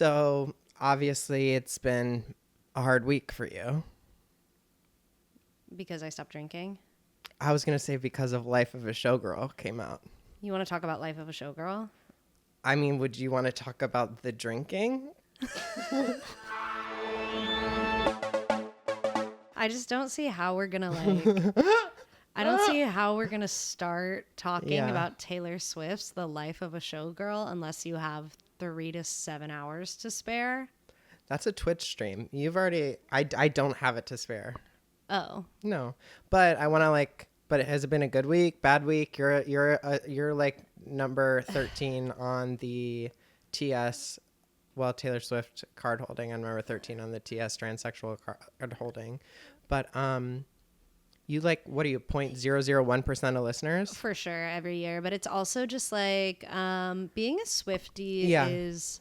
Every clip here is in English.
So obviously it's been a hard week for you. Because I stopped drinking. I was going to say because of Life of a Showgirl came out. You want to talk about Life of a Showgirl? I mean, would you want to talk about the drinking? I just don't see how we're going to I don't see how we're going to start talking about Taylor Swift's The Life of a Showgirl unless you have 3 to 7 hours to spare. That's a Twitch stream. You've already, I don't have it to spare. Oh. No, but I want to but has it been a good week, bad week? You're like number 13 on the TS, well, Taylor Swift card holding. I'm number 13 on the TS transsexual card holding. But you what are you, 0.001% of listeners? For sure, every year. But it's also just being a Swiftie is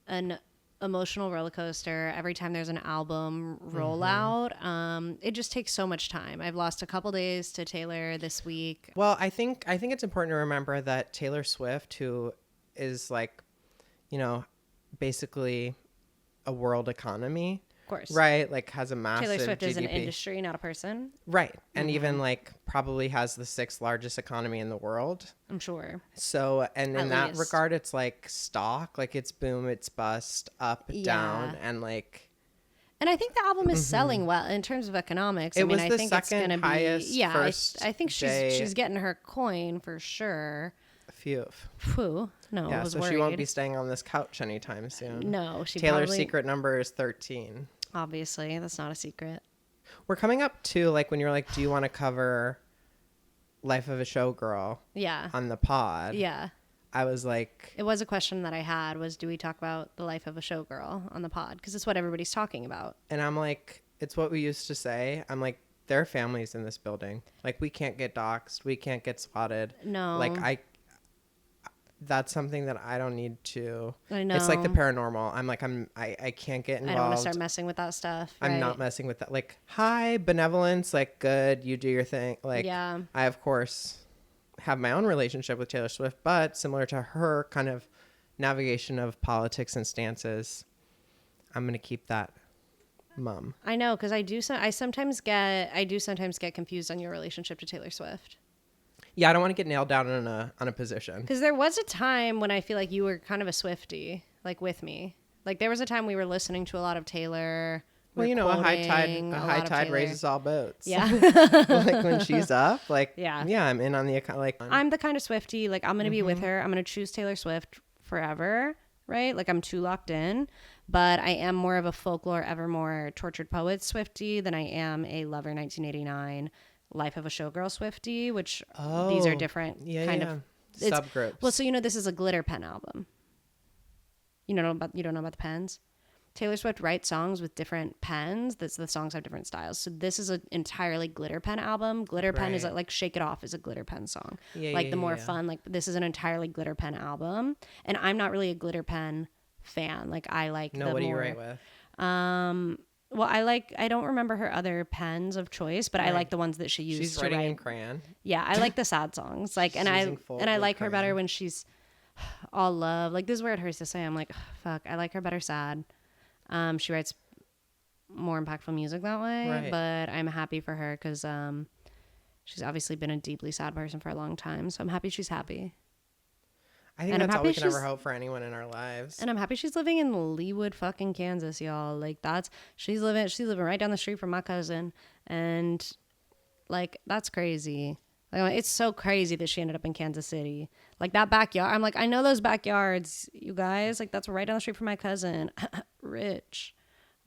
an emotional roller coaster. Every time there's an album rollout, it just takes so much time. I've lost a couple days to Taylor this week. Well, I think it's important to remember that Taylor Swift, who is basically a world economy, of course, right? Has a massive Taylor Swift GDP. is an industry, not a person, right? And even probably has the 6th largest economy in the world, I'm sure. So, and in that regard, it's stock, it's boom, it's bust, up, down, and And I think the album is selling well in terms of economics. I think it's going to be I think she's getting her coin for sure. Phew. No, I was so worried. She won't be staying on this couch anytime soon. No, Taylor's secret number is 13. Obviously, that's not a secret. We're coming up to when you're do you want to cover Life of a Showgirl? Yeah. On the pod. Yeah. I was it was a question that I had was, do we talk about the Life of a Showgirl on the pod? Because it's what everybody's talking about. And I'm it's what we used to say. I'm there are families in this building. We can't get doxxed. We can't get spotted. No. That's something that I don't need to. I know. It's the paranormal. I can't get involved. I don't want to start messing with that stuff. Right? I'm not messing with that. Hi, benevolence. Good. You do your thing. Yeah. I, of course, have my own relationship with Taylor Swift, but similar to her kind of navigation of politics and stances, I'm going to keep that mum. I know, because I sometimes get confused on your relationship to Taylor Swift. Yeah, I don't want to get nailed down on a position. Because there was a time when I feel like you were kind of a Swiftie, with me. There was a time we were listening to a lot of Taylor. Well, a high tide raises all boats. Yeah. When she's up, yeah, I'm in on the account. I'm the kind of Swiftie, I'm going to be with her. I'm going to choose Taylor Swift forever, right? I'm too locked in. But I am more of a Folklore Evermore Tortured Poets Swiftie than I am a Lover 1989 Life of a Showgirl Swiftie, which these are different kind of subgroups. Well, so this is a glitter pen album. You don't know about the pens? Taylor Swift writes songs with different pens. The songs have different styles. So this is an entirely glitter pen album. Glitter pen is Shake It Off is a glitter pen song. The more fun, this is an entirely glitter pen album. And I'm not really a glitter pen fan. I like the more. What do you write with? Well, I don't remember her other pens of choice, but I like the ones that she used she's to writing write. in crayon. Yeah, I like the sad songs. And I like her better when she's all love. This is where it hurts to say. I'm fuck, I like her better sad. She writes more impactful music that way, but I'm happy for her because she's obviously been a deeply sad person for a long time. So I'm happy she's happy. I think that's all we can ever hope for anyone in our lives. And I'm happy she's living in Leawood, fucking Kansas, y'all. She's living right down the street from my cousin, and that's crazy. It's so crazy that she ended up in Kansas City. That backyard. I'm I know those backyards, you guys. That's right down the street from my cousin. Rich.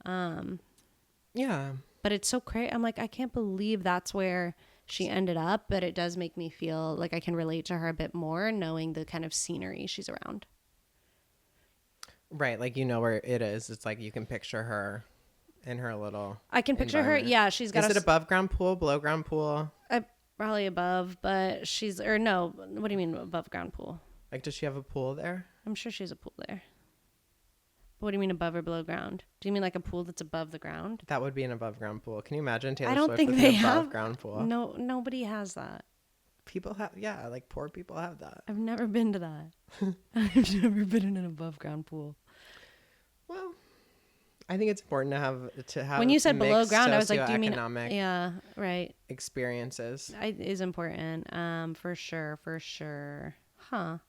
Yeah. But it's so crazy. I'm I can't believe that's where she ended up, but it does make me feel like I can relate to her a bit more knowing the kind of scenery she's around. Right. Where it is. It's you can picture her in her little I can picture her. Yeah. She's got Is it above ground pool, below ground pool? Probably above, but no, what do you mean above ground pool? Does she have a pool there? I'm sure she has a pool there. What do you mean above or below ground? Do you mean a pool that's above the ground? That would be an above ground pool. Can you imagine Taylor I don't Swift think with they an above have ground pool? No, nobody has that. People have, poor people have that. I've never been to that. I've never been in an above ground pool. I think it's important to have. When you said below mixed ground, I was like, do you mean socioeconomic yeah, right. experiences? It is important. For sure. Huh.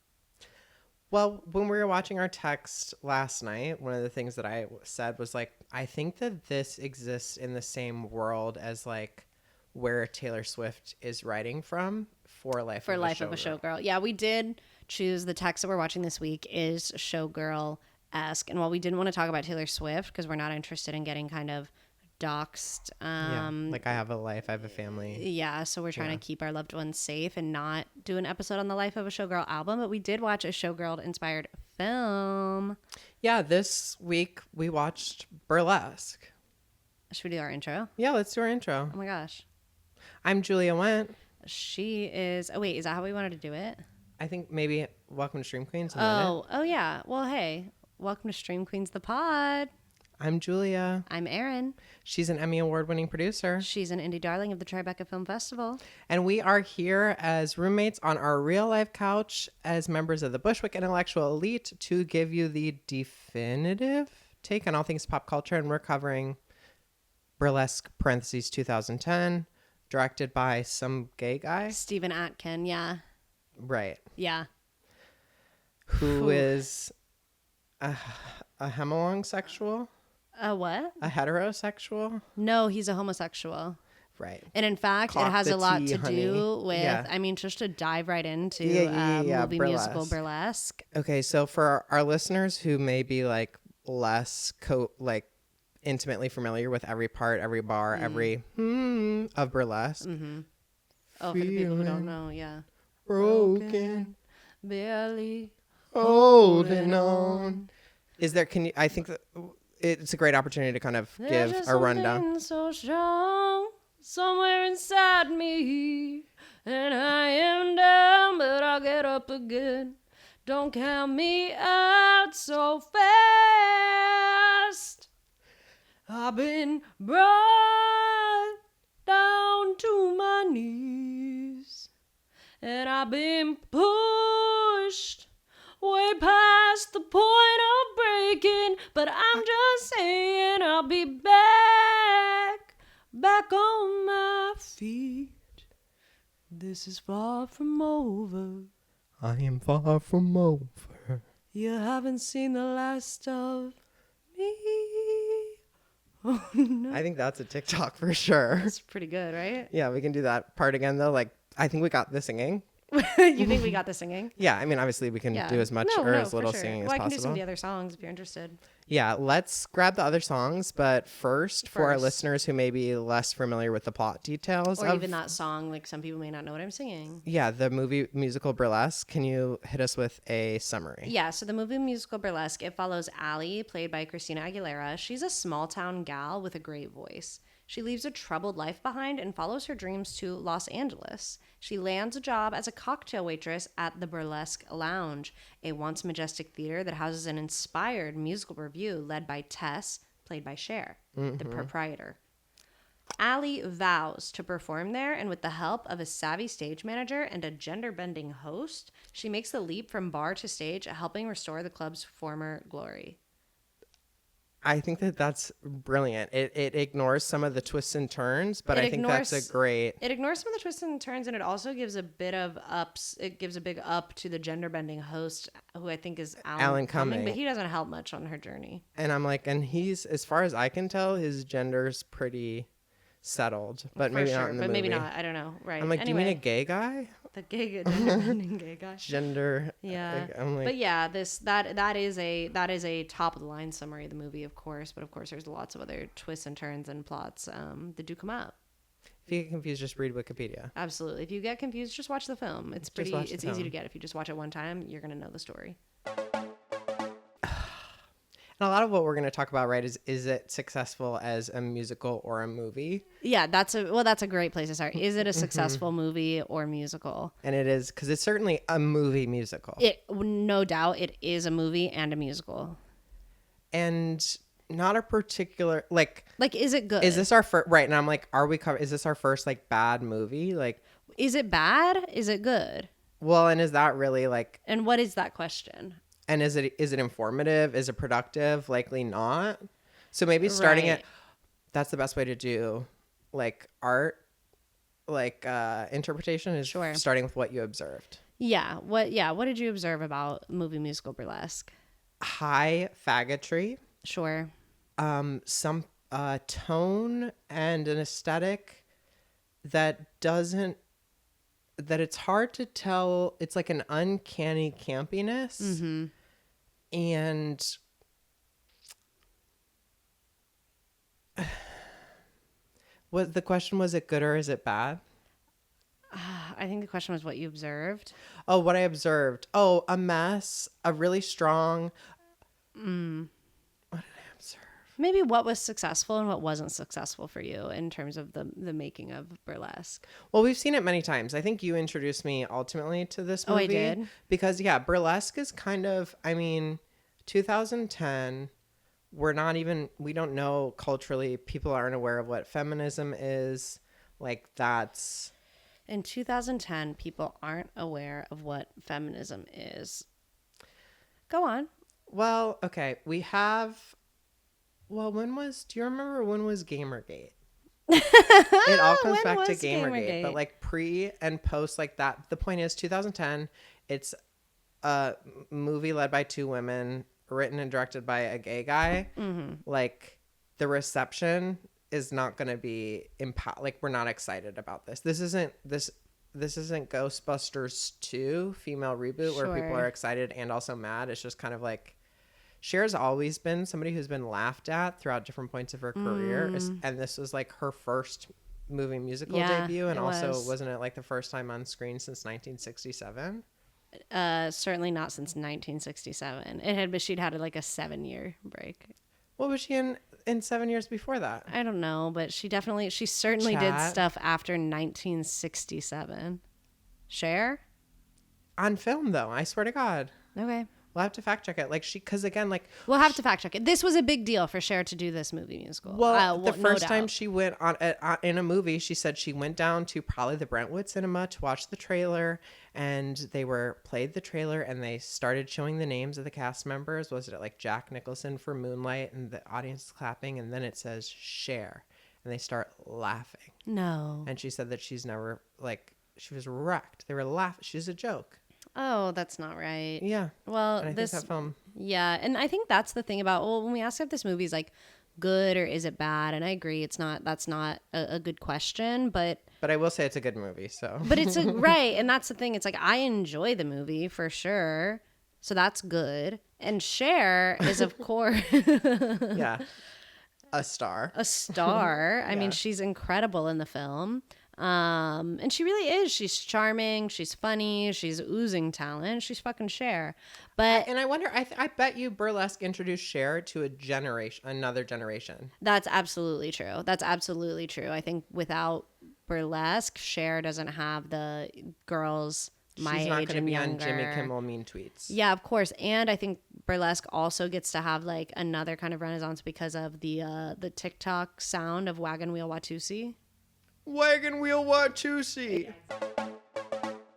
Well, when we were watching our text last night, one of the things that I said was like, I think that this exists in the same world as like where Taylor Swift is writing from for Life of a Showgirl. Yeah, we did choose the text that we're watching this week is Showgirl-esque. And while we didn't want to talk about Taylor Swift because we're not interested in getting kind of doxed. Like I have a life, I have a family. Yeah, so we're trying to keep our loved ones safe and not do an episode on the Life of a Showgirl album. But we did watch a Showgirl-inspired film. Yeah, this week we watched Burlesque. Should we do our intro? Yeah, let's do our intro. Oh my gosh. I'm Julia Wendt. She is... Oh, wait, is that how we wanted to do it? I think maybe Welcome to Stream Queens. Oh, yeah. Well, hey, welcome to Stream Queens, the pod. I'm Julia. I'm Erin. She's an Emmy Award-winning producer. She's an indie darling of the Tribeca Film Festival. And we are here as roommates on our real-life couch as members of the Bushwick intellectual elite to give you the definitive take on all things pop culture. And we're covering Burlesque, parentheses, 2010, directed by some gay guy. Stephen Atkins, yeah. Right. Yeah. Who is a homosexual? A what? A heterosexual? No, he's a homosexual. Right. And in fact, Cock it has the a lot tea, to honey. do with, Yeah. I mean, just to dive right into movie Burlesque. musical Burlesque. Okay, so for our listeners who may be like less intimately familiar with every part, every bar, every of Burlesque. Mm-hmm. Oh, for the people who don't know, yeah. Broken, barely holding on. Is there? Can you? I think that it's a great opportunity to kind of give a rundown. Something so strong somewhere inside me, and I am down, but I'll get up again. Don't count me out so fast. I've been brought down to my knees, and I've been pushed way past the point of breaking, but I'm just saying I'll be back on my feet. This is far from over. I am far from over. You haven't seen the last of me. Oh, no. I think that's a TikTok for sure. That's pretty good, right? Yeah, we can do that part again though. Like, I think we got the singing. You think we got the singing? Yeah, I mean, obviously we can do as much or as little singing as I possible. can do some of the other songs if you're interested. Yeah, let's grab the other songs, but first, for our listeners who may be less familiar with the plot details or even that song, like some people may not know what I'm singing. Yeah, the movie musical Burlesque. Can you hit us with a summary? Yeah, so the movie musical Burlesque, it follows Allie, played by Christina Aguilera. She's a small town gal with a great voice. She leaves a troubled life behind and follows her dreams to Los Angeles. She lands a job as a cocktail waitress at the Burlesque Lounge, a once majestic theater that houses an inspired musical revue led by Tess, played by Cher, the proprietor. Allie vows to perform there, and with the help of a savvy stage manager and a gender-bending host, she makes the leap from bar to stage, helping restore the club's former glory. I think that that's brilliant. It ignores some of the twists and turns, but I think that's a great... It ignores some of the twists and turns, and it also gives a bit of ups. It gives a big up to the gender-bending host, who I think is Alan Cumming, but he doesn't help much on her journey. And I'm like, and he's, as far as I can tell, his gender's pretty settled, but maybe not in the movie. Maybe not. I don't know. Right. I'm like, anyway, do you mean a gay guy? The gender-bending gay guy. Gender. Yeah. I'm like, but yeah, that is a top of the line summary of the movie, of course. But of course, there's lots of other twists and turns and plots that do come up. If you get confused, just read Wikipedia. Absolutely. If you get confused, just watch the film. It's pretty. It's easy to get. If you just watch it one time, you're gonna know the story. And a lot of what we're going to talk about, right, is it successful as a musical or a movie? Yeah, that's a great place to start. Is it a successful movie or musical? And it is, because it's certainly a movie musical. No doubt, it is a movie and a musical. And not a particular, like, is it good? Is this our first, right, and I'm like, is this our first, like, bad movie? Like, is it bad? Is it good? Well, and is that really, like... And what is that question? And is it informative? Is it productive? Likely not. So maybe starting Right. it, that's the best way to do like art, like interpretation is Sure. starting with what you observed. Yeah. What did you observe about movie musical Burlesque? High faggotry, Sure. some tone and an aesthetic that doesn't, that it's hard to tell. It's like an uncanny campiness. Mm-hmm. And what the question was, it good or is it bad? I think the question was what you observed. Oh, what I observed. Oh, a mess, a really strong. What did I observe? Maybe what was successful and what wasn't successful for you in terms of the making of Burlesque. Well, we've seen it many times. I think you introduced me ultimately to this movie. Oh, I did? Because, yeah, Burlesque is kind of, I mean, 2010, we don't know culturally. People aren't aware of what feminism is. Like, that's... In 2010, people aren't aware of what feminism is. Go on. Well, okay, we have... Well, do you remember when was Gamergate? It all comes When back to was Gamergate, but like pre and post like that. The point is 2010, it's a movie led by two women, written and directed by a gay guy. Mm-hmm. Like the reception is not going to be like we're not excited about this. This isn't Ghostbusters 2 female reboot where people Sure. are excited and also mad. It's just kind of like Cher's always been somebody who's been laughed at throughout different points of her career. And this was like her first movie musical debut. And it also, was. wasn't it like the first time on screen since 1967? Certainly not since 1967. She'd had like a 7-year break. What was she in 7 years before that? I don't know, but she certainly did Chat. stuff after 1967. Cher? On film, though. I swear to God. Okay. We'll have to fact check it. Like because again, like We'll have to fact check it. This was a big deal for Cher to do this movie musical. the no first time doubt. she went on in a movie, she said she went down to probably the Brentwood Cinema to watch the trailer, and they played the trailer, and they started showing the names of the cast members. Was it like Jack Nicholson for Moonlight, and the audience is clapping, and then it says Cher, and they start laughing. No. And she said that she's never she was wrecked. They were laughing. She's a joke. Oh, that's not right. Yeah. Well, And I think that film. Yeah, and I think that's the thing about when we ask if this movie's like good or is it bad, and I agree that's not a good question, but But I will say it's a good movie. So. but it's right, and that's the thing. It's like I enjoy the movie for sure, so that's good. And Cher is of course Yeah. A star. a star. I Yeah. mean, she's incredible in the film. And she really is. She's charming. She's funny. She's oozing talent. She's fucking Cher. But And I wonder, I bet you Burlesque introduced Cher to another generation. that's absolutely true. That's absolutely true. I think without Burlesque, Cher doesn't have the girls my She's age not going to and be younger. on Jimmy Kimmel mean tweets. Yeah, of course. And I think Burlesque also gets to have like another kind of renaissance because of the TikTok sound of Wagon Wheel Watusi. Wagon Wheel Watusi.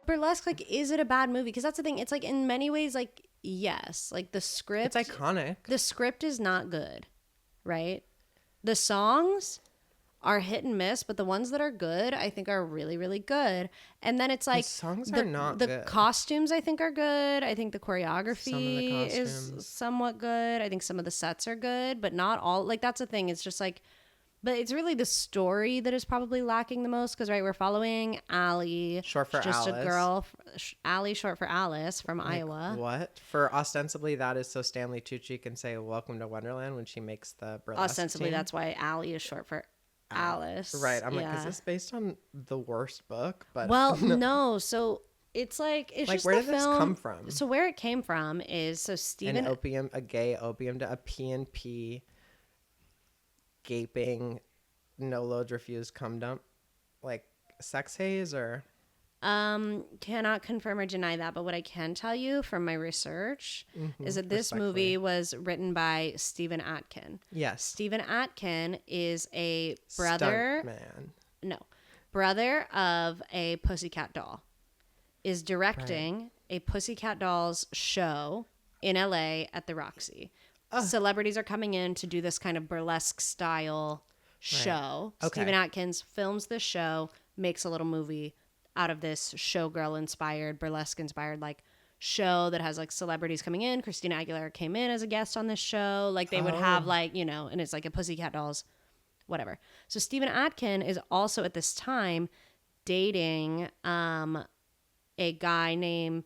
Burlesque, like, is it a bad movie? Because that's the thing. It's like in many ways, like, yes, like the script. It's iconic. The script is not good, right? The songs are hit and miss, but the ones that are good, I think, are really, really good. And then it's like songs are not the good. costumes, I think, are good. I think the choreography Some of the is costumes. somewhat good. I think some of the sets are good, but not all. Like that's the thing. It's just like. But it's really the story that is probably lacking the most because, right, we're following Allie. Short for just Alice. a girl. Allie, short for Alice from Iowa. What? For ostensibly, that is so Stanley Tucci can say "Welcome to Wonderland" when she makes the Burlesque Ostensibly, team. that's why Allie is short for Alice. Right. I'm like, is Yeah. this based on the worst book? But Well, no. So it's like it's like, just where the did this film. come from? So where it came from is so Stephen. A gay opium to a PNP gaping, no loads refused cum dump, like sex haze or. Cannot confirm or deny that, but what I can tell you from my research is that this respectfully. movie was written by Stephen Atkin. Yes. Stephen Atkin is a brother. Stuntman. Brother of a Pussycat Doll. Is directing a Pussycat Dolls show in LA at the Roxy. celebrities are coming in to do this kind of burlesque style show. Okay. Stephen Atkins films this show, makes a little movie out of this showgirl inspired, burlesque inspired like show that has like celebrities coming in. Christina Aguilera came in as a guest on this show. Like they would have like, you know, and it's like a Pussycat Dolls, whatever. So Stephen Atkins is also at this time dating a guy named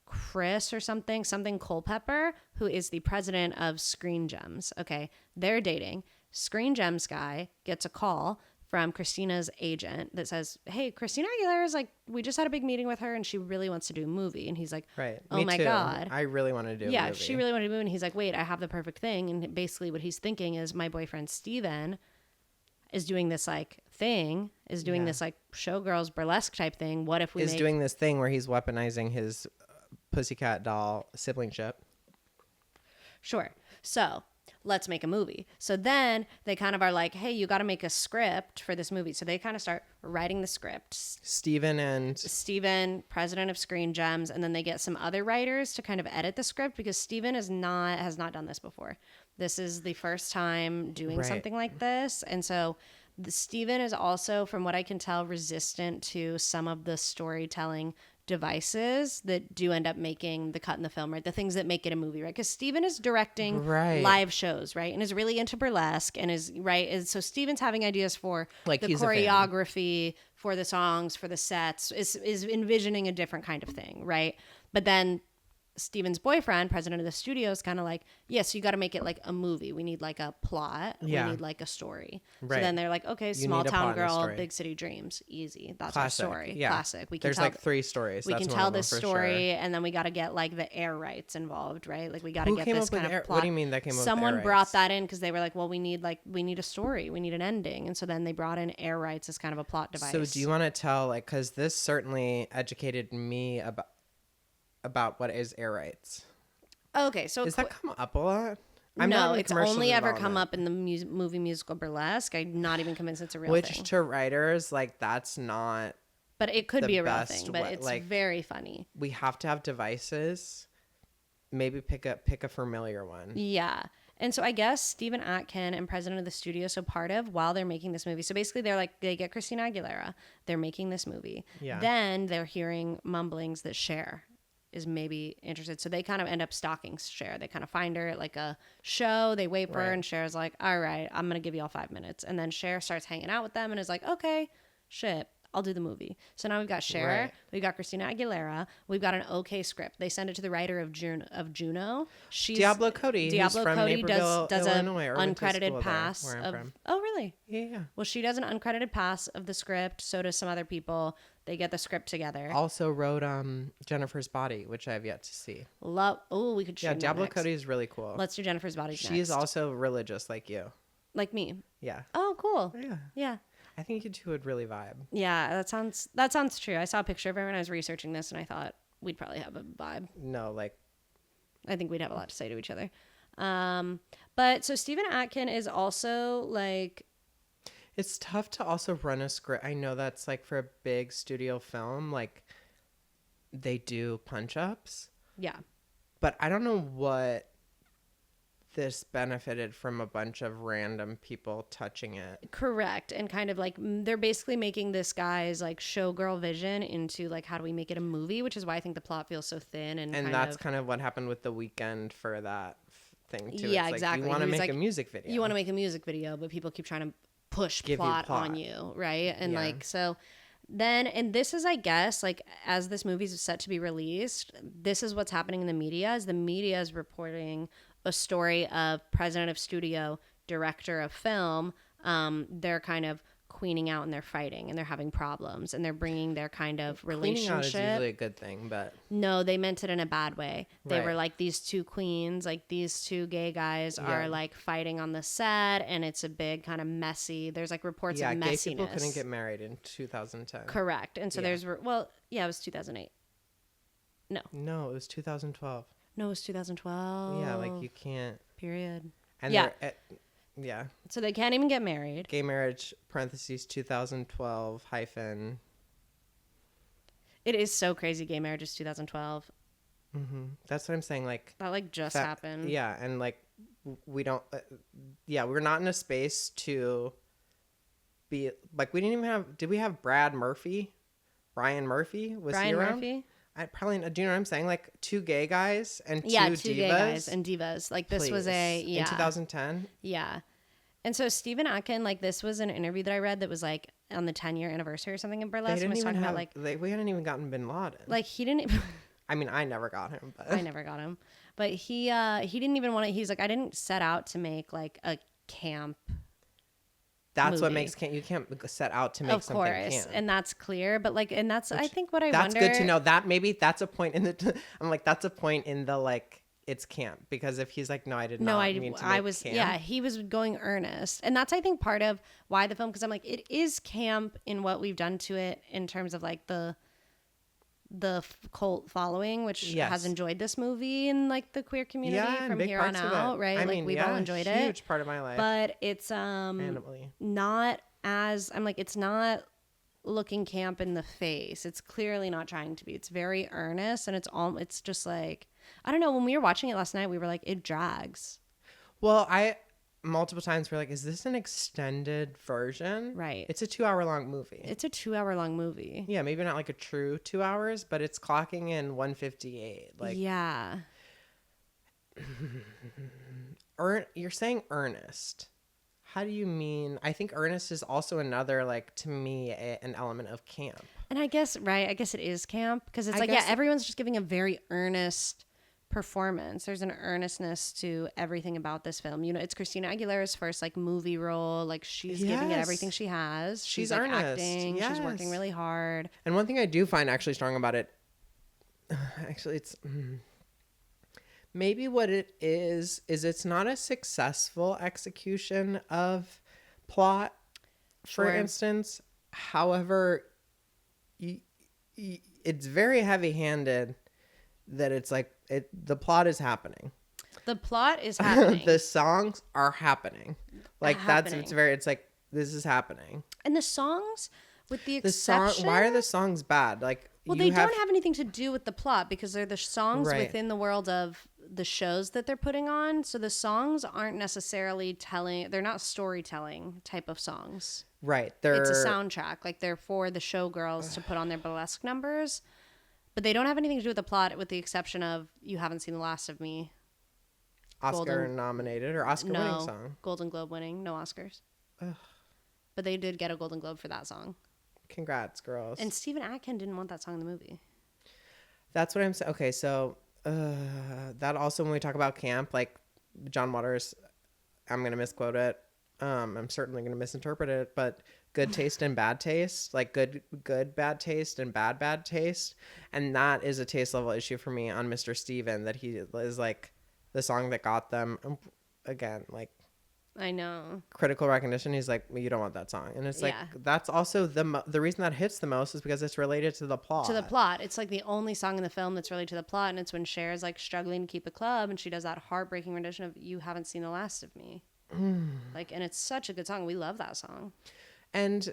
Chris or something Culpepper, who is the president of Screen Gems. Okay, they're dating. Screen Gems guy gets a call from Christina's agent that says, hey, Christina Aguilera is like, we just had a big meeting with her and she really wants to do a movie. And he's like, Right. oh Me my too. God. I really want to do a movie. Yeah, she really wanted to do a movie. And he's like, wait, I have the perfect thing. And basically what he's thinking is my boyfriend Steven is doing this like thing, is doing this like showgirls burlesque type thing. What if we is doing this thing where he's weaponizing his Pussycat Doll siblingship. Sure. So let's make a movie. So then they kind of are like, hey, you got to make a script for this movie. So they kind of start writing the script. Steven, president of Screen Gems, and then they get some other writers to kind of edit the script because Steven has not done this before. This is the first time doing something like this. And so Steven is also, from what I can tell, resistant to some of the storytelling devices that do end up making the cut in the film, right? The things that make it a movie, right? Because Steven is directing live shows, right? And is really into burlesque and is, right? And so Steven's having ideas for like the choreography, for the songs, for the sets, is envisioning a different kind of thing, right? But then Steven's boyfriend, president of the studio, is kind of like, yes, you got to make it like a movie. We need like a plot. Yeah. We need like a story. Right. So then they're like, okay, small town girl, big city dreams, easy. That's classic. Our story. Yeah. Classic. We can There's like 3 stories. We can tell this story, and then we got to get like the air rights involved, right? Like we got to get this kind of plot. What do you mean that came up with Someone air brought rights? that in because they were like, well, we need a story. We need an ending. And so then they brought in air rights as kind of a plot device. So do you want to tell, like, because this certainly educated me about what is air rights. Okay, so does that come up a lot? No, it's only ever come up in the movie musical Burlesque. I'm not even convinced it's a real thing. Which to writers, like, that's not. But it could be a real thing. But it's like, very funny. We have to have devices. Maybe pick a familiar one. Yeah. And so I guess Stephen Atkins and president of the studio, so part of while they're making this movie. So basically they're like, they get Christina Aguilera. They're making this movie. Yeah. Then they're hearing mumblings that Cher is maybe interested. So they kind of end up stalking Cher. They kind of find her at like a show. They wait for her and Cher's like, all right, I'm going to give you all 5 minutes. And then Cher starts hanging out with them and is like, okay, shit, I'll do the movie. So now we've got Cher, we've got Christina Aguilera, we've got an okay script. They send it to the writer of Juno. She's Diablo Cody. Diablo from Cody does Illinois, an uncredited pass there, of. from. Oh, really? Yeah. Well, she does an uncredited pass of the script. So does some other people. They get the script together. Also wrote Jennifer's Body, which I have yet to see. We could. Yeah, Diablo Cody is really cool. Let's do Jennifer's Body. She is also religious, like you. Like me. Yeah. Oh, cool. Yeah. Yeah. I think you two would really vibe. Yeah, that sounds true. I saw a picture of her when I was researching this, and I thought we'd probably have a vibe. No, like, I think we'd have a lot to say to each other. But so Stephen Atkins is also like, it's tough to also run a script. I know that's like for a big studio film, like they do punch ups. Yeah. But I don't know what this benefited from a bunch of random people touching it. Correct. And kind of like they're basically making this guy's like showgirl vision into like, how do we make it a movie, which is why I think the plot feels so thin. And that's kind of what happened with The Weeknd for that thing too. Yeah, it's exactly. Like, you want to make a music video. You want to make a music video, but people keep trying to push plot on you, right? And like, so then, and this is, I guess, like, as this movie is set to be released, this is what's happening in the media, is the media is reporting a story of president of studio, director of film. They're kind of queening out and they're fighting and they're having problems and they're bringing their kind of relationship. Queening out is usually a good thing, but no, they meant it in a bad way. They were like, these two queens, like these two gay guys are like fighting on the set, and it's a big kind of messy. There's like reports of messiness. Yeah, gay people couldn't get married in 2010. Correct, and so there's it was 2008. No, it was 2012. No, it was 2012. Yeah, like you can't. Period. And yeah. So they can't even get married. Gay marriage, parentheses, 2012 hyphen. It is so crazy. Gay marriage is 2012. Mm-hmm. That's what I'm saying. Like that, like just happened. Yeah, and like we don't we're not in a space to be like, we didn't even have, did we have Brian Murphy? Was he around? Murphy? I probably, do you know what I'm saying? Like two gay guys and two divas. Gay guys and divas. Like this was in 2010. Yeah. And so Stephen Atkin, like this was an interview that I read that was like on the 10-year anniversary or something in Burlesque. And was talking about like we hadn't even gotten Bin Laden. Like he didn't even I mean, I never got him, but I never got him. But he didn't even want to, he's like, I didn't set out to make like a camp. That's movie. what makes you can't set out to make of something course, camp. And that's clear. But like, and that's I think what I that's wonder. Good to know. That maybe that's a point in the. I'm like, that's a point in the like it's camp, because if he's like, no, I did not mean to make camp. Yeah, he was going earnest, and that's I think part of why the film, because I'm like, it is camp in what we've done to it in terms of like the cult following, which has enjoyed this movie in like the queer community from here on out, right? I mean, we've all enjoyed it. Huge part of my life. But it's randomly not as I'm like, it's not looking camp in the face. It's clearly not trying to be. It's very earnest, and it's just like, I don't know, when we were watching it last night, we were like, it drags. Well, multiple times we're like, is this an extended version? Right. It's a 2-hour long movie. It's a 2-hour long movie. Yeah, maybe not like a true 2 hours, but it's clocking in 158. Like, yeah. You're saying earnest. How do you mean? I think earnest is also another, like, to me, an element of camp. And I guess it is camp, because it's like, yeah, everyone's just giving a very earnest performance. There's an earnestness to everything about this film. You know, it's Christina Aguilera's first like movie role. Like she's giving it everything she has. She's like earnest. Acting. Yes. She's working really hard. And one thing I do find actually strong about it, actually, it's maybe what it is it's not a successful execution of plot, for instance. However, it's very heavy-handed. That it's like the plot is happening. The plot is happening. The songs are happening. Like it's like this is happening. And the songs, with the exception, why are the songs bad? Like, well, they don't have anything to do with the plot, because they're the songs within the world of the shows that they're putting on. So the songs aren't necessarily they're not storytelling type of songs. Right. It's a soundtrack. Like they're for the showgirls to put on their burlesque numbers. But they don't have anything to do with the plot, with the exception of You Haven't Seen the Last of Me. Oscar-nominated or Oscar-winning song. Golden Globe winning. No Oscars. Ugh. But they did get a Golden Globe for that song. Congrats, girls. And Stephen Atkin didn't want that song in the movie. That's what I'm saying. Okay, so that also, when we talk about camp, like John Waters, I'm going to misquote it. I'm certainly going to misinterpret it, but good taste and bad taste, like good bad taste and bad taste. And that is a taste level issue for me on Mr. Steven, that he is like the song that got them, again, like, I know, critical recognition. He's like, well, you don't want that song. And it's like, that's also the reason that hits the most is because it's related to the plot. It's like the only song in the film that's related to the plot. And it's when Cher's like struggling to keep a club, and she does that heartbreaking rendition of You Haven't Seen the Last of Me. Like, and it's such a good song. We love that song. And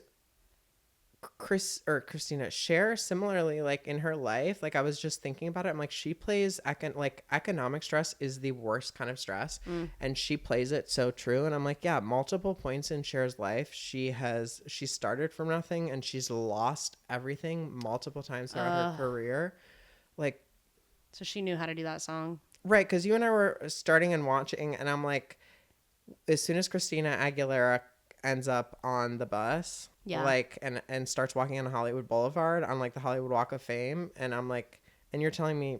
Christina, Cher, similarly, like in her life, like I was just thinking about it. I'm like, she plays economic stress is the worst kind of stress, and she plays it so true. And I'm like, yeah, multiple points in Cher's life, she started from nothing and she's lost everything multiple times throughout her career. Like, so she knew how to do that song, right? Because you and I were starting and watching, and I'm like, as soon as Christina Aguilera ends up on the bus, like, and starts walking on Hollywood Boulevard on like the Hollywood Walk of Fame, and I'm like, and you're telling me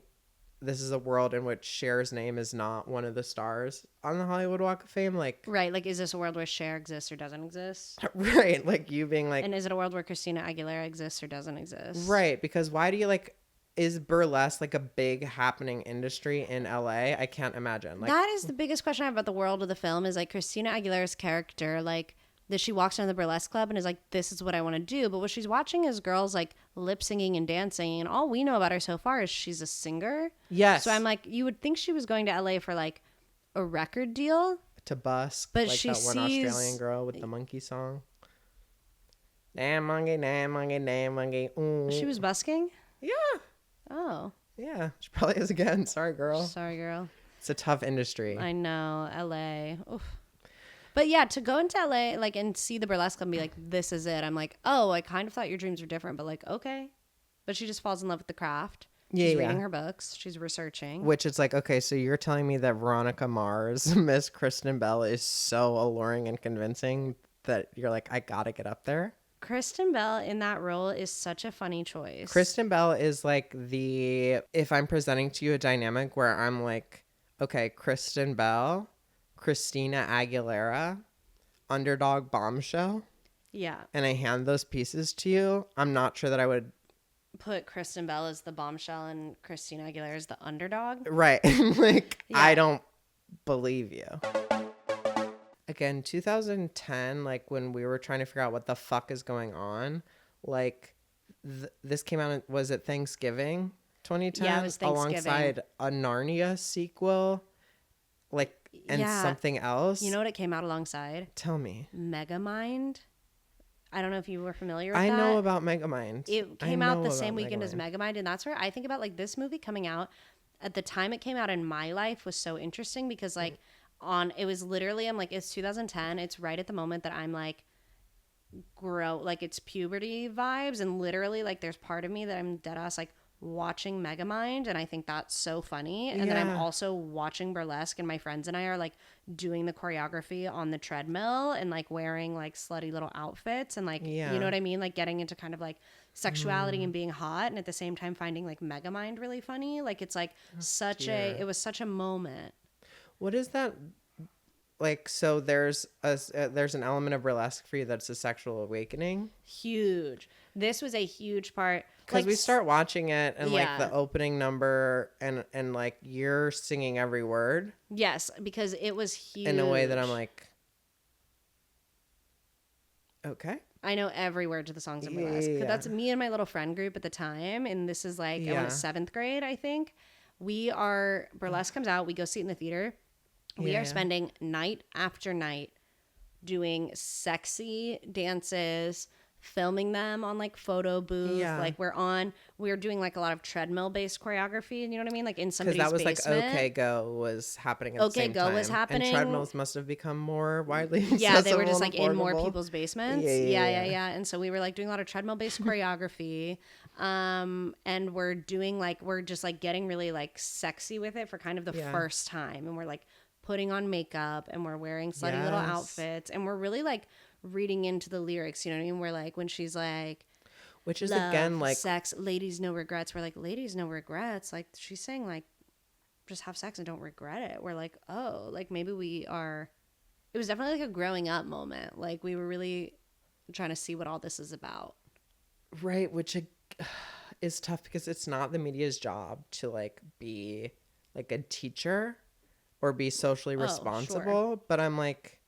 this is a world in which Cher's name is not one of the stars on the Hollywood Walk of Fame, like, right? Like, is this a world where Cher exists or doesn't exist? Right, like you being like, and is it a world where Christina Aguilera exists or doesn't exist? Right, because why do you like? Is burlesque like a big happening industry in LA? I can't imagine. Like, that is the biggest question I have about the world of the film, is like Christina Aguilera's character, like that she walks down the burlesque club and is like, this is what I want to do. But what she's watching is girls like lip singing and dancing. And all we know about her so far is she's a singer. Yes. So I'm like, you would think she was going to LA for like a record deal. To busk. But like she that one Australian girl with the monkey song. Damn monkey, damn monkey, damn monkey. Ooh. She was busking? Yeah. Oh. Yeah. She probably is again. Sorry, girl. It's a tough industry. I know, LA. Oof. But yeah, to go into LA like and see the burlesque club and be like, this is it. I'm like, oh, I kind of thought your dreams were different, but like, okay. But she just falls in love with the craft. She's reading her books. She's researching. Which it's like, okay, so you're telling me that Veronica Mars, Miss Kristen Bell, is so alluring and convincing that you're like, I gotta get up there? Kristen Bell in that role is such a funny choice. Kristen Bell is like if I'm presenting to you a dynamic where I'm like, okay, Kristen Bell, Christina Aguilera, underdog bombshell. Yeah. And I hand those pieces to you, I'm not sure that I would put Kristen Bell as the bombshell and Christina Aguilera as the underdog. Right. Like, yeah. I don't believe you. Again, 2010, like when we were trying to figure out what the fuck is going on, like this came out, was it Thanksgiving 2010? Yeah, it was Thanksgiving. Alongside a Narnia sequel, like, and something else. You know what it came out alongside? Tell me. Megamind. I don't know if you were familiar with that. I know about Megamind. It came out the same weekend as Megamind, and that's where I think about like this movie coming out at the time it came out in my life was so interesting because like it was literally, I'm like, it's 2010. It's right at the moment that I'm like like it's puberty vibes, and literally like there's part of me that I'm dead ass like watching Megamind, and I think that's so funny. And then I'm also watching Burlesque, and my friends and I are like doing the choreography on the treadmill and like wearing like slutty little outfits and like you know what I mean, like getting into kind of like sexuality and being hot, and at the same time finding like Megamind really funny. Like it's like it was such a moment. What is that like? So there's an element of burlesque for you that's a sexual awakening. Huge. This was a huge part because we start watching it and like the opening number and like you're singing every word. Yes, because it was huge in a way that I'm like, okay, I know every word to the songs of Burlesque. That's me and my little friend group at the time, and this is like I was 7th grade, I think. Burlesque comes out, we go see it in the theater. We are spending night after night doing sexy dances, filming them on like photo booth. Like we're doing like a lot of treadmill based choreography, and you know what I mean, like in somebody's basement. Because that was like OK Go was happening at the same time. OK Go was happening, and treadmills must have become more widely accessible. Yeah, they were just like in more people's basements. Yeah. And so we were like doing a lot of treadmill based choreography, and we're just like getting really like sexy with it for kind of the first time, and we're like putting on makeup, and we're wearing slutty little outfits, and we're really like reading into the lyrics, you know what I mean? We're like, when she's like, which is love, again like sex, ladies no regrets, we're like, ladies no regrets, like she's saying like just have sex and don't regret it. We're like, oh, like maybe it was definitely like a growing up moment. Like we were really trying to see what all this is about, right? Which is tough because it's not the media's job to like be like a teacher or be socially responsible. Sure. But I'm like,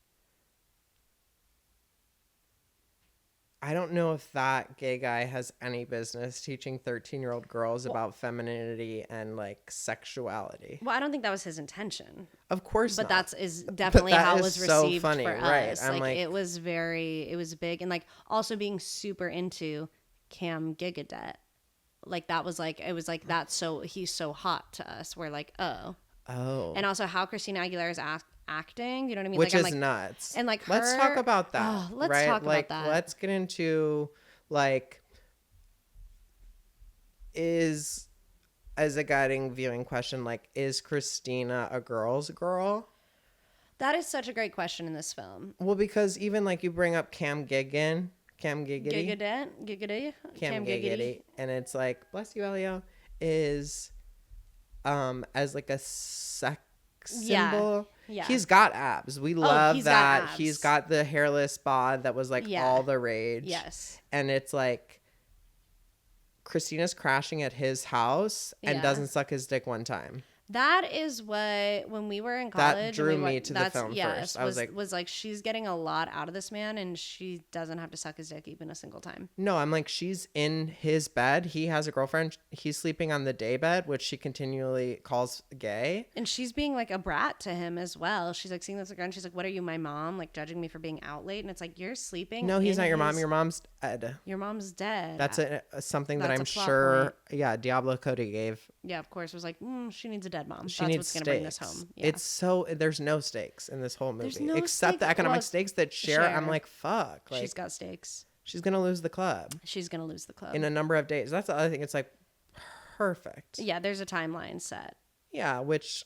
I don't know if that gay guy has any business teaching 13-year-old girls about femininity and like sexuality. Well, I don't think that was his intention. Of course not. But that's definitely how it was received so funny, for right? us. Like it was big, and like also being super into Cam Gigadet. Like that was like, it was like that's so he's so hot to us. We're like, oh. And also how Christina Aguilera is acting, you know what I mean? Which like, is I'm like, nuts. And like let's talk about that. Oh, let's right? talk like, about that. Let's get into like, as a guiding viewing question, like, is Christina a girl's girl? That is such a great question in this film. Well, because even like you bring up Cam Giggity, and it's like, bless you, Elio, is as like a sex symbol. Yeah. He's got abs. We love that. He's got the hairless bod that was like all the rage. Yes. And it's like Christina's crashing at his house and doesn't suck his dick one time. That is what, when we were in college, that drew me to the film first. I was like, she's getting a lot out of this man, and she doesn't have to suck his dick even a single time. No, I'm like, she's in his bed. He has a girlfriend. He's sleeping on the day bed, which she continually calls gay. And she's being like a brat to him as well. She's like seeing this girl, and she's like, "What are you, my mom? Like judging me for being out late?" And it's like, you're sleeping. No, he's not your mom. Your mom's dead. Your mom's dead. That's something that I'm sure. Point. Yeah, Diablo Cody gave. Yeah, of course. Was like, she needs a dead mom. She That's needs what's going stakes. to bring this home. Yeah. It's so there's no stakes in this whole movie There's no except stake- the economic well, stakes that Cher. I'm like, fuck. Like, she's got stakes. she's gonna lose the club She's going to lose the club. in a number of days. That's the other thing. It's like perfect. Yeah, there's a timeline set. Yeah, which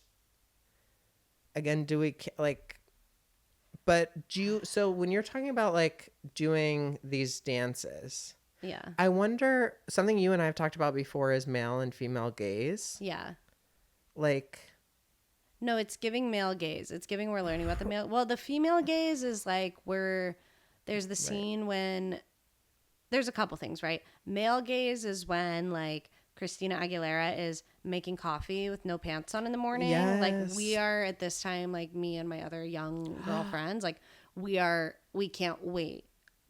again, do we like? But do you? So when you're talking about like doing these dances, Yeah. I wonder, something you and I have talked about before is male and female gaze. Yeah. Like, No, it's giving male gaze. It's giving we're learning about the male. Well, the female gaze is like there's the scene when there's a couple things, right? Male gaze is when like Christina Aguilera is making coffee with no pants on in the morning. Yes. Like we are at this time, like me and my other young girlfriends, like we can't wait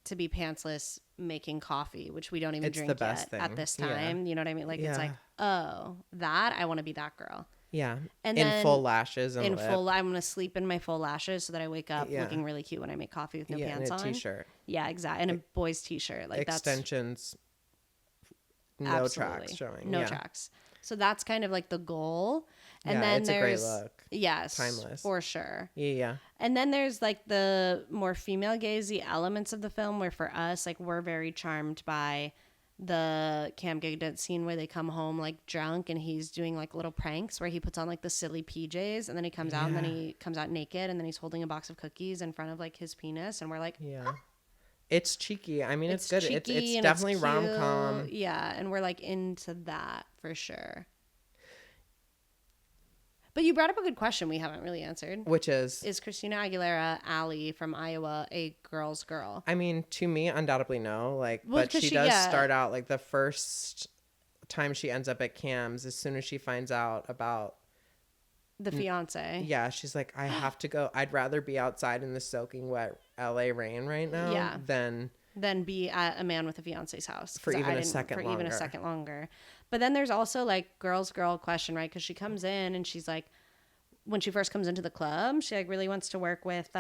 to be pantsless making coffee, which we don't even It's drink the best yet thing. at this Yeah. time. You know what I mean? Like it's Yeah. like, oh, that I want to be that girl. yeah, And in then full lashes and in lip. full, I'm gonna sleep in my full lashes so that I wake up Yeah. looking really cute when I make coffee with no yeah, pants and a on. t-shirt, Yeah, exactly. And a boy's t-shirt, like extensions, no that's tracks absolutely showing. no yeah. tracks. So that's kind of like the goal. And Yeah, then it's a great there's look. yes, Timeless. for sure. Yeah. And then there's like the more female gazy elements of the film, where for us, like we're very charmed by the Cam Gigglet scene where they come home like drunk and he's doing like little pranks where he puts on like the silly PJs and then he comes out and then Yeah. he comes out naked and then he's holding a box of cookies in front of like his penis and we're like, Yeah. It's cheeky. I mean, it's good. It's cheeky and definitely cute. rom-com. Yeah, and we're like into that for sure. But you brought up a good question we haven't really answered. Which is, Christina Aguilera, Allie from Iowa, a girl's girl? I mean, to me, undoubtedly no. Like, Well, but 'cause she she- does yeah. start out like the first time she ends up at Cam's. As soon as she finds out about, The fiance. yeah, she's like, I have to go. I'd rather be outside in the soaking wet LA rain right now Yeah. than Than be at a man with a fiance's house. 'Cause For even I a didn't- second For even a longer. second longer. But then there's also like girl's girl question, right? Because she comes in and she's like, when she first comes into the club, she like really wants to work with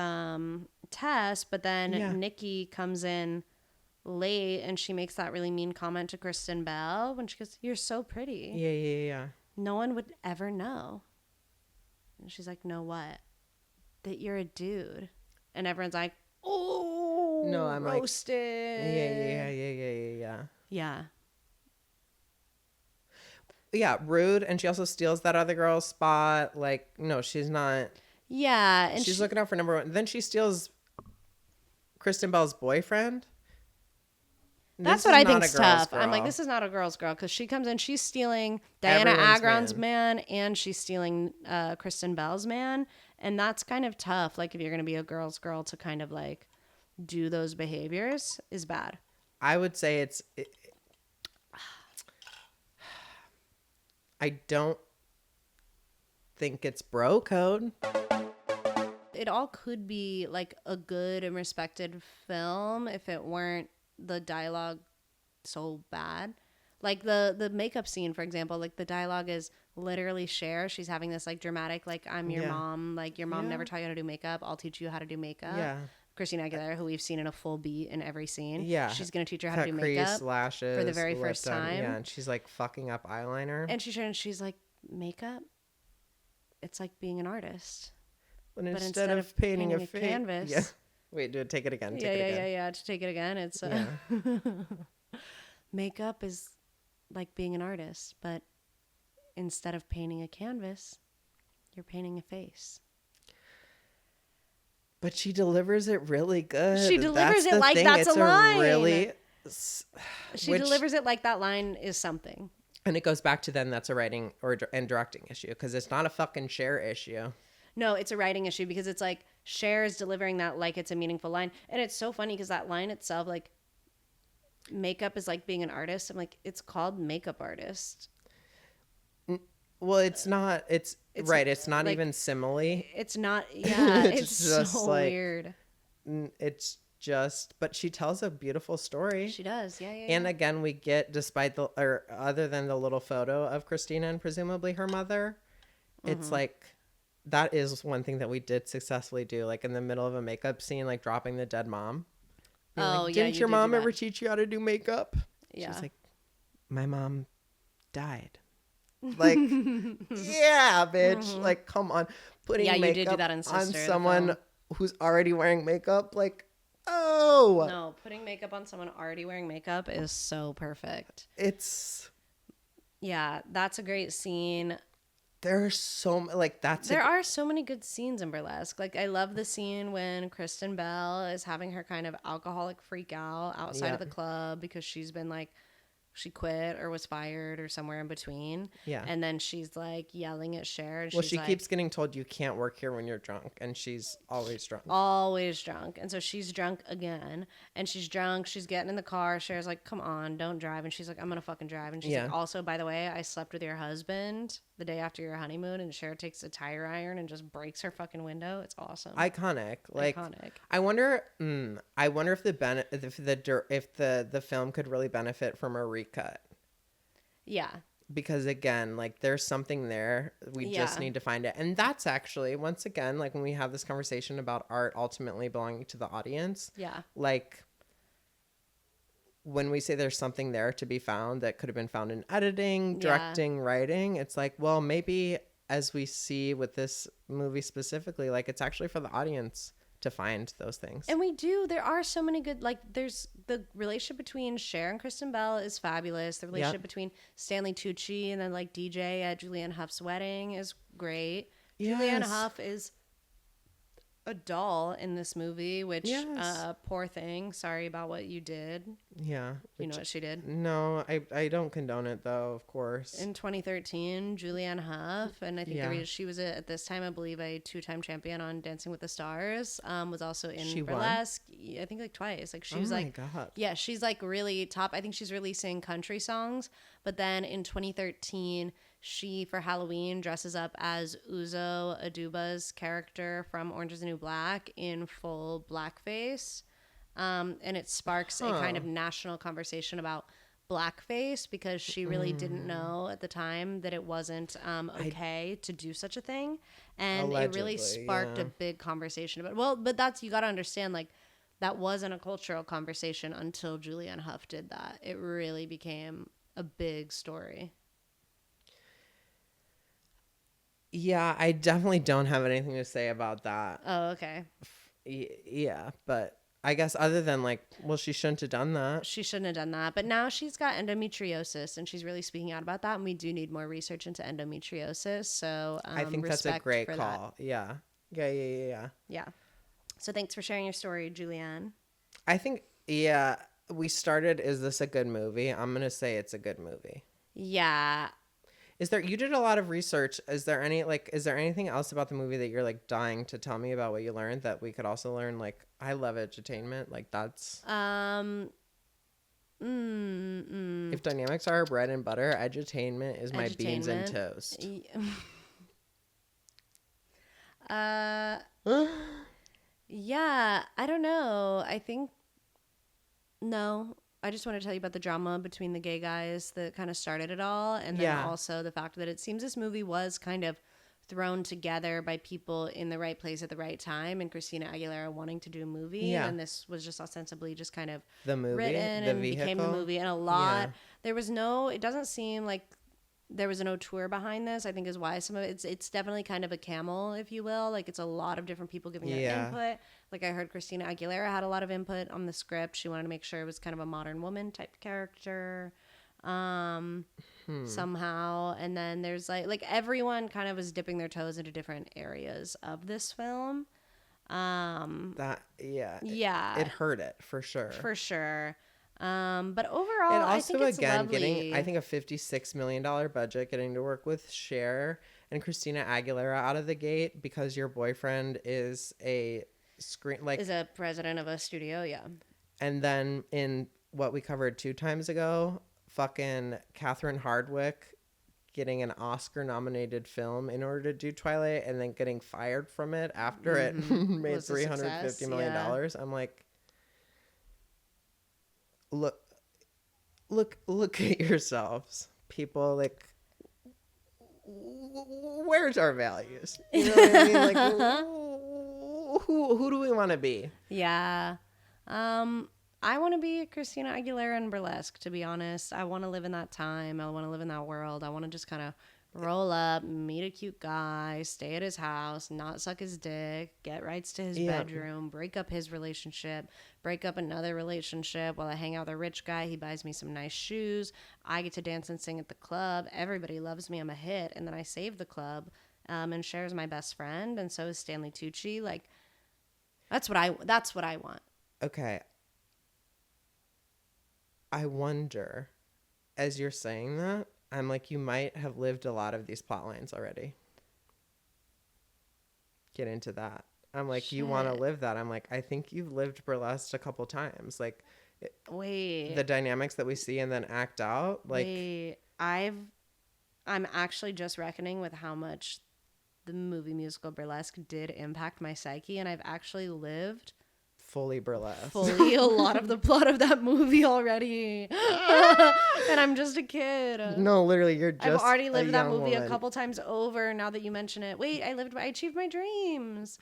Tess, but then Yeah. Nikki comes in late and she makes that really mean comment to Kristen Bell when she goes, "You're so pretty. yeah. No one would ever know." And she's like, "Know what? That you're a dude." And everyone's like, "Oh, No, I'm like, roasted." Yeah. Yeah. Yeah, rude. And she also steals that other girl's spot. Like, no, she's not. Yeah, and She's looking out for number one. Then she steals Kristen Bell's boyfriend. that's This what is I not think's a girl's tough. I'm like, girl. this is not a girl's girl because she comes in, she's stealing Diana Everyone's Agron's man, and she's stealing Kristen Bell's man, and that's kind of tough. Like, if you're gonna be a girl's girl to kind of like do those behaviors is bad. I would say I don't think it's bro code. It all could be like a good and respected film if it weren't the dialogue so bad. Like the makeup scene, for example, like the dialogue is literally Cher. She's having this like dramatic, like, I'm your Yeah. mom. Like, your mom Yeah. never taught you how to do makeup. I'll teach you how to do makeup. Yeah. Christina Aguilera, who we've seen in a full beat in every scene. Yeah. She's going to teach her how Cut to do crease, makeup. lashes for the very lip first done. time. Yeah, and she's like fucking up eyeliner. And she's like, makeup? It's like being an artist. But but instead of painting a canvas. Yeah. Wait, take it again. Take it again. Yeah. To take it again, it's Yeah. makeup is like being an artist, but instead of painting a canvas, you're painting a face. But she delivers it really good. She delivers That's it the like thing. that's It's a line. Really, She delivers it like that line is something. and it goes back to then that's a writing and directing issue because it's not a fucking Cher issue. No, it's a writing issue because it's like Cher is delivering that like it's a meaningful line. And it's so funny because that line itself, like, makeup is like being an artist. I'm like, it's called makeup artist. Well, it's not. It's right. It's not like- even simile. It's not, yeah, It's it's just so like- weird. It's just. But she tells a beautiful story. She does, yeah. And again, we get, despite the, or other than the little photo of Christina and presumably her mother, it's like, that is one thing that we did successfully do. Like in the middle of a makeup scene, like dropping the dead mom. Being Oh, like, yeah, Didn't you your did do mom that. ever teach you how to do makeup? Yeah. She's like, my mom died. Like, yeah, bitch. Like, come on. Putting Yeah, you did do makeup that in on Sister, the someone film. who's already wearing makeup, like, oh. No, putting makeup on someone already wearing makeup is so perfect. It's, Yeah, that's a great scene. there are so, like, that's There are so many good scenes in Burlesque. Like, I love the scene when Kristen Bell is having her kind of alcoholic freak out outside Yeah. of the club because she's been like, she quit or was fired or somewhere in between. Yeah. And then she's like yelling at Cher. And Well, she's she like, keeps getting told you can't work here when you're drunk, and she's always drunk. always drunk. And so she's drunk again. And she's drunk. She's getting in the car. Cher's like, come on, don't drive. And she's like, I'm going to fucking drive. And she's Yeah. like, also, by the way, I slept with your husband the day after your honeymoon. And Cher takes a tire iron and just breaks her fucking window. It's awesome. Iconic. Like, Iconic. I wonder. I wonder if the film could really benefit from a recut. Yeah. Because again, like, there's something there. We just Yeah. need to find it. And that's actually, once again, like, when we have this conversation about art ultimately belonging to the audience, Yeah. like, when we say there's something there to be found that could have been found in editing, directing, writing, it's like, well, maybe as we see with this movie specifically, like, it's actually for the audience to find those things. And we do. There are so many good, like, there's the relationship between Cher and Kristen Bell is fabulous. The relationship between Stanley Tucci and then, like, DJ at Julianne Hough's wedding is great. Yes. Julianne Hough is a doll in this movie, which, poor thing. Sorry about what you did. Yeah. You know what she did? No, I don't condone it, though, of course. In 2013, Julianne Hough, and I think Yeah. she was at this time, I believe, a 2-time champion on Dancing with the Stars. Was also in She won? Burlesque. I think like twice. Like she was like, God. yeah, she's like really top. I think she's releasing country songs. But then in 2013, she for Halloween dresses up as Uzo Aduba's character from Orange Is the New Black in full blackface. And it sparks a kind of national conversation about blackface because she really didn't know at the time that it wasn't okay to do such a thing. And it really sparked a big conversation about it. Well, but that's, you got to understand, like, that wasn't a cultural conversation until Julianne Hough did that. It really became a big story. Yeah, I definitely don't have anything to say about that. Oh, okay. Yeah, but I guess other than, like, well, she shouldn't have done that. She shouldn't have done that. But now she's got endometriosis, and she's really speaking out about that. And we do need more research into endometriosis. So I think that's a great call. That. Yeah. Yeah. So thanks for sharing your story, Julianne. I think, yeah, we started, is this a good movie? I'm going to say it's a good movie. Yeah. You did a lot of research. Is there anything else about the movie that you're, like, dying to tell me about what you learned that we could also learn? Like, I love edutainment. Like, that's if dynamics are bread and butter, edutainment is my beans and toast. Yeah, I don't know. I think no. I just want to tell you about the drama between the gay guys that kind of started it all. And then also the fact that it seems this movie was kind of thrown together by people in the right place at the right time. And Christina Aguilera wanting to do a movie. Yeah. And this was just ostensibly just kind of the movie, written and became the movie. And a lot, there was no, it doesn't seem like there was an auteur behind this, I think is why some of it's definitely kind of a camel, if you will. Like, it's a lot of different people giving their input. Like, I heard Christina Aguilera had a lot of input on the script. She wanted to make sure it was kind of a modern woman type character somehow. And then there's like everyone kind of was dipping their toes into different areas of this film. It hurt it for sure. But overall, and also, I think it's again, lovely. getting, I think, a $56 million budget, getting to work with Cher and Christina Aguilera out of the gate because your boyfriend is a is a president of a studio, yeah. And then in what we covered 2 times ago, fucking Catherine Hardwicke getting an Oscar-nominated film in order to do Twilight and then getting fired from it after it made $350 million. I'm like, look at yourselves, people. Like, where's our values? You know what I mean? Like, who do we want to be? Yeah. I want to be Christina Aguilera in Burlesque, to be honest. I want to live in that time. I want to live in that world. I want to just kind of Roll up, meet a cute guy, stay at his house, not suck his dick, get rights to his bedroom, break up his relationship, break up another relationship while I hang out with a rich guy. He buys me some nice shoes. I get to dance and sing at the club. Everybody loves me. I'm a hit. And then I save the club, and Cher's my best friend. And so is Stanley Tucci. Like, that's what I want. Okay. I wonder, as you're saying that, I'm like, you might have lived a lot of these plot lines already. Get into that. I'm like, you want to live that. I'm like, I think you've lived Burlesque a couple times. Like, wait, the dynamics that we see and then act out. Like, wait, I'm actually just reckoning with how much the movie musical Burlesque did impact my psyche, and I've actually lived fully Burlesque. A lot of the plot of that movie already. And I'm just a kid. No, literally, you're just I've already lived that movie woman. a couple times over now that you mention it. Wait, I achieved my dreams.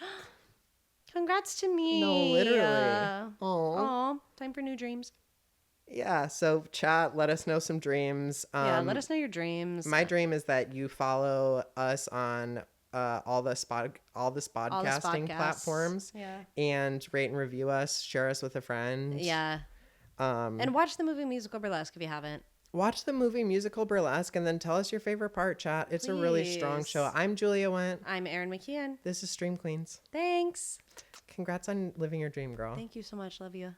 Congrats to me. No, literally. Oh, time for new dreams. Yeah, so chat, let us know some dreams. Let us know your dreams. My dream is that you follow us on all the podcasting platforms. Yeah. And rate and review us, share us with a friend. Yeah. And watch the movie musical Burlesque if you haven't. Watch the movie musical Burlesque and then tell us your favorite part, chat. It's a really strong show. I'm Julia Wendt. I'm Erin McKeon. This is Stream Queens. Thanks. Congrats on living your dream, girl. Thank you so much. Love you.